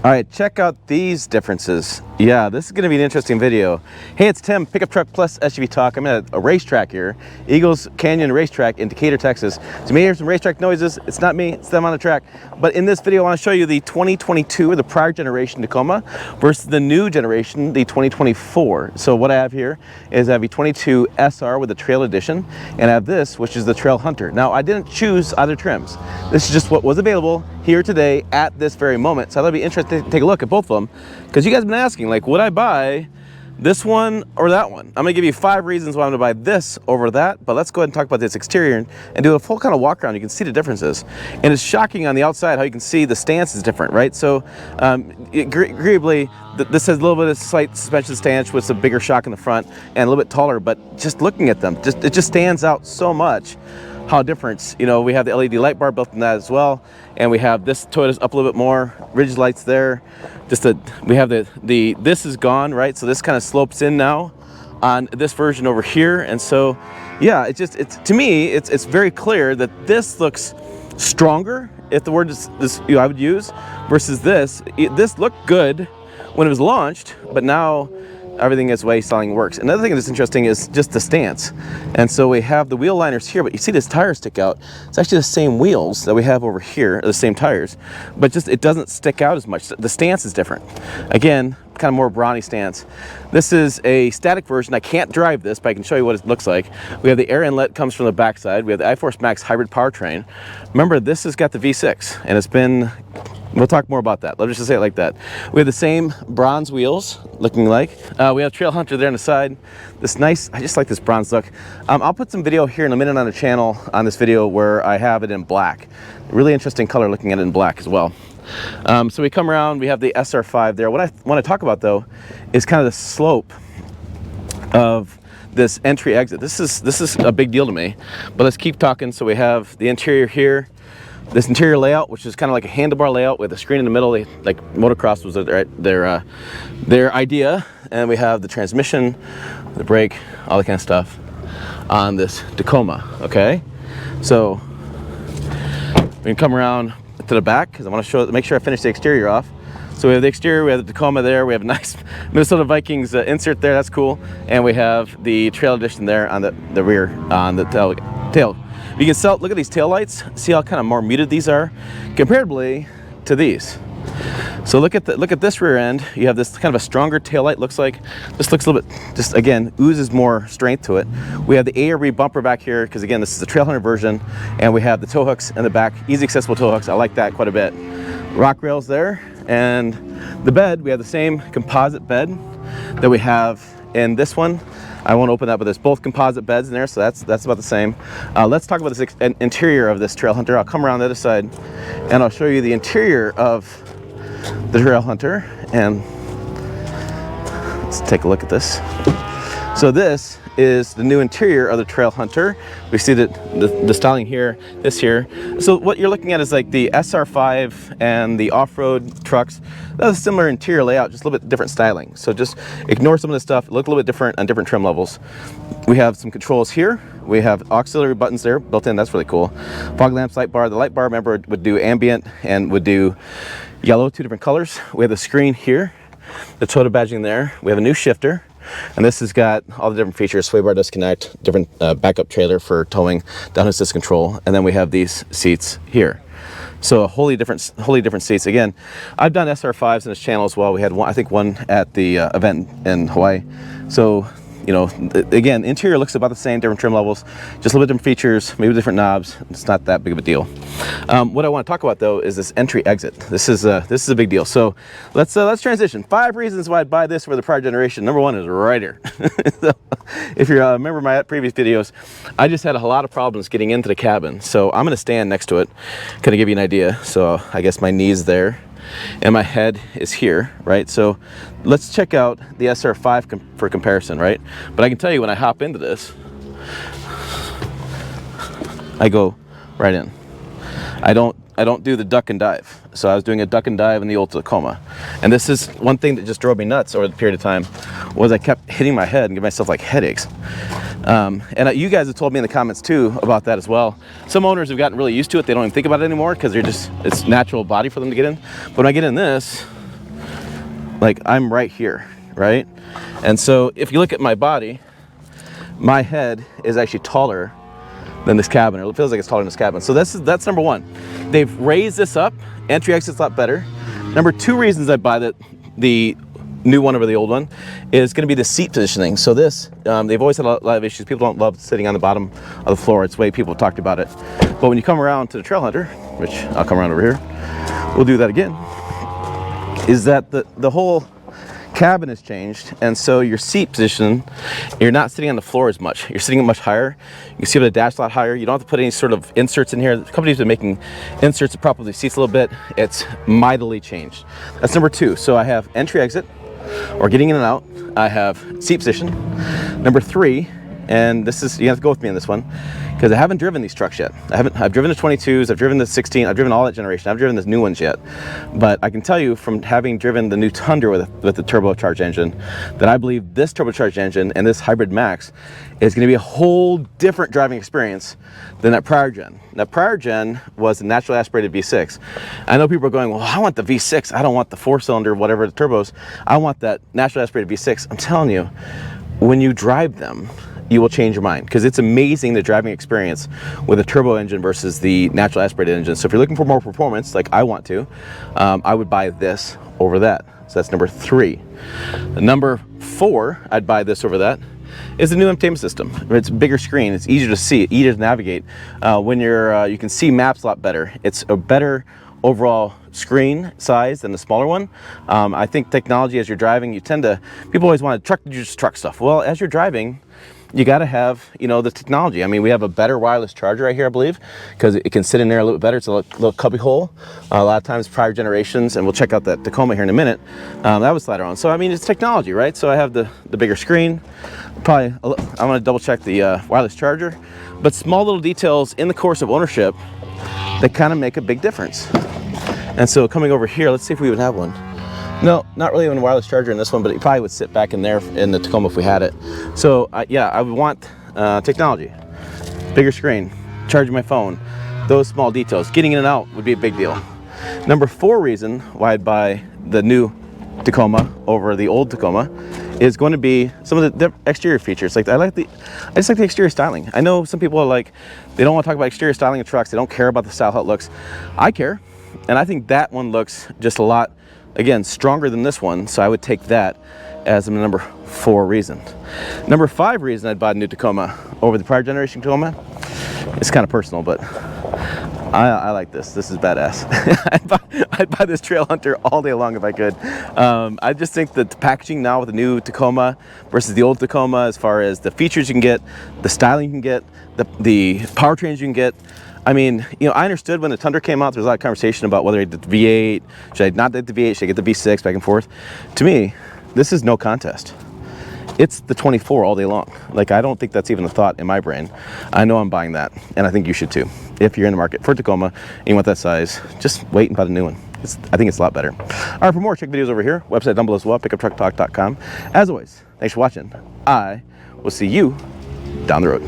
All right, check out these differences. Yeah, this is gonna be an interesting video. Hey, it's Tim, Pickup Truck Plus SUV Talk. I'm at a racetrack here, Eagles Canyon Racetrack in Decatur, Texas. So you may hear some racetrack noises. It's not me, it's them on the track. But in this video, I wanna show you the 2022, or the prior generation Tacoma, versus the new generation, the 2024. So what I have here is I have a 22 SR with the Trail Edition, and I have this, which is the Trail Hunter. Now, I didn't choose either trims. This is just what was available here today at this very moment. So I thought it'd be interesting to take a look at both of them, because you guys have been asking, like, would I buy this one or that one? I'm gonna give you 5 reasons why I'm gonna buy this over that, but let's go ahead and talk about this exterior and do a full kind of walk around. You can see the differences. And it's shocking on the outside how you can see the stance is different, right? So agreeably, this has a little bit of slight suspension stance with a bigger shock in the front and a little bit taller, but just looking at them, it just stands out so much how different. You know, we have the LED light bar built in that as well, and we have this Toyota's up a little bit more, ridge lights there. We have this is gone, right? So this kind of slopes in now on this version over here, and so yeah, to me it's very clear that this looks stronger, if the word is this I would use, versus this. This looked good when it was launched, but now everything is way styling works. Another thing that's interesting is just the stance. And so we have the wheel liners here, but you see this tire stick out. It's actually the same wheels that we have over here, the same tires, but just it doesn't stick out as much. The stance is different. Again, kind of more brawny stance. This is a static version. I can't drive this, but I can show you what it looks like. We have the air inlet comes from the backside. We have the iForce Max hybrid powertrain. Remember, this has got the V6, and it's been, we'll talk more about that. Let's just say it like that. We have the same bronze wheels, looking like. We have Trail Hunter there on the side. This nice, I just like this bronze look. I'll put some video here in a minute on the channel on this video where I have it in black. Really interesting color looking at it in black as well. So we come around, we have the SR5 there. What I want to talk about though is kind of the slope of this entry exit. This is a big deal to me, but let's keep talking. So we have the interior here. This interior layout, which is kind of like a handlebar layout with a screen in the middle, like motocross was their idea. And we have the transmission, the brake, all that kind of stuff on this Tacoma. Okay, so we can come around to the back because I want to make sure I finish the exterior off. So we have the exterior, we have the Tacoma there, we have a nice Minnesota Vikings insert there, that's cool, and we have the Trail Edition there on the rear, on the tail. You can look at these tail lights, see how kind of more muted these are comparatively to these. So look at this rear end. You have this kind of a stronger tail light. Looks like this looks a little bit, just again, oozes more strength to it. We have the ARB bumper back here because again, this is the Trail Hunter version, and we have the tow hooks in the back, easy accessible tow hooks. I like that quite a bit. Rock rails there, and the bed. We have the same composite bed that we have in this one. I won't open that, but there's both composite beds in there, so that's about the same. Let's talk about this interior of this Trail Hunter. I'll come around the other side, and I'll show you the interior of the Trail Hunter, and let's take a look at this. So this is the new interior of the Trail Hunter. We see that the styling here, this here. So what you're looking at is like the SR5 and the off-road trucks. That's a similar interior layout, just a little bit different styling. So just ignore some of this stuff. Look a little bit different on different trim levels. We have some controls here. We have auxiliary buttons there built in. That's really cool. Fog lamps, light bar. The light bar, remember, would do ambient and would do yellow, 2 different colors. We have the screen here, the Toyota badging there. We have a new shifter. And this has got all the different features: sway bar disconnect, different backup trailer for towing, down assist control, and then we have these seats here. So wholly different seats. Again, I've done SR5s in this channel as well. We had one, I think one at the event in Hawaii. So, you know, again, interior looks about the same, different trim levels, just a little bit different features, maybe different knobs. It's not that big of a deal. What I want to talk about though is this entry exit. This is a big deal. So let's transition. 5 reasons why I'd buy this over the prior generation. Number 1 is right here. So if you remember my previous videos, I just had a lot of problems getting into the cabin. So I'm going to stand next to it, kind of give you an idea. So I guess my knee's there, and my head is here, right? So let's check out the SR5 for comparison, right? But I can tell you when I hop into this, I go right in. I don't do the duck and dive. So I was doing a duck and dive in the old Tacoma. And this is one thing that just drove me nuts over the period of time, was I kept hitting my head and giving myself like headaches. And you guys have told me in the comments too about that as well. Some owners have gotten really used to it. They don't even think about it anymore because it's natural body for them to get in. But when I get in this, Like I'm right here, right? And so if you look at my body, my head is actually taller than this cabin, or it feels like it's taller than this cabin. So that's number one. They've raised this up. Entry exit's a lot better. Number two reasons I buy the new one over the old one is going to be the seat positioning. So this, they've always had a lot of issues. People don't love sitting on the bottom of the floor. It's the way people have talked about it. But when you come around to the Trail Hunter, which I'll come around over here, we'll do that again, is that the whole cabin has changed, and so your seat position, you're not sitting on the floor as much. You're sitting much higher. You can see the dash a lot higher. You don't have to put any sort of inserts in here. The company's been making inserts to prop up the seats a little bit. It's mightily changed. That's number two. So I have entry exit, or getting in and out. I have seat position. Number three, and this is, you have to go with me on this one, because I haven't driven these trucks yet. I've driven the 22s, I've driven the 16, I've driven all that generation. I haven't driven the new ones yet. But I can tell you from having driven the new Tundra with the turbocharged engine, that I believe this turbocharged engine and this Hybrid Max is gonna be a whole different driving experience than that prior gen. That prior gen was a naturally aspirated V6. I know people are going, well, I want the V6. I don't want the 4-cylinder, whatever the turbos. I want that naturally aspirated V6. I'm telling you, when you drive them, you will change your mind, because it's amazing the driving experience with a turbo engine versus the natural aspirated engine. So if you're looking for more performance, like I want to, I would buy this over that. So that's number three. Number four, I'd buy this over that, is the new entertainment system. It's a bigger screen, it's easier to see, easier to navigate. When you can see maps a lot better. It's a better overall screen size than the smaller one. I think technology, as you're driving, people always want to just truck stuff. Well, as you're driving, you got to have, the technology. I mean, we have a better wireless charger right here, I believe, because it can sit in there a little bit better. It's a little cubby hole. A lot of times prior generations, and we'll check out that Tacoma here in a minute, that was slider on. So, I mean, it's technology, right? So I have the bigger screen. I'm going to double check the wireless charger. But small little details in the course of ownership that kind of make a big difference. And so coming over here, let's see if we would have one. No, not really a wireless charger in this one, but it probably would sit back in there in the Tacoma if we had it. So yeah, I would want technology, bigger screen, charging my phone, those small details. Getting in and out would be a big deal. Number four reason why I'd buy the new Tacoma over the old Tacoma is going to be some of the exterior features. Like I just like the exterior styling. I know some people are like, they don't want to talk about exterior styling of trucks. They don't care about the style, how it looks. I care, and I think that one looks just a lot, again, stronger than this one, so I would take that as my number four reason. Number five reason I'd buy the new Tacoma over the prior generation Tacoma, it's kind of personal, but I like this. This is badass. I'd buy this Trail Hunter all day long if I could. I just think that the packaging now with the new Tacoma versus the old Tacoma, as far as the features you can get, the styling you can get, the powertrains you can get. I mean, I understood when the Tundra came out, there was a lot of conversation about whether I did the V8, should I not get the V8, should I get the V6, back and forth. To me, this is no contest. It's the 24 all day long. Like, I don't think that's even a thought in my brain. I know I'm buying that, and I think you should too. If you're in the market for Tacoma and you want that size, just wait and buy the new one. I think it's a lot better. All right, for more, check videos over here. Website down below as well, pickuptrucktalk.com. As always, thanks for watching. I will see you down the road.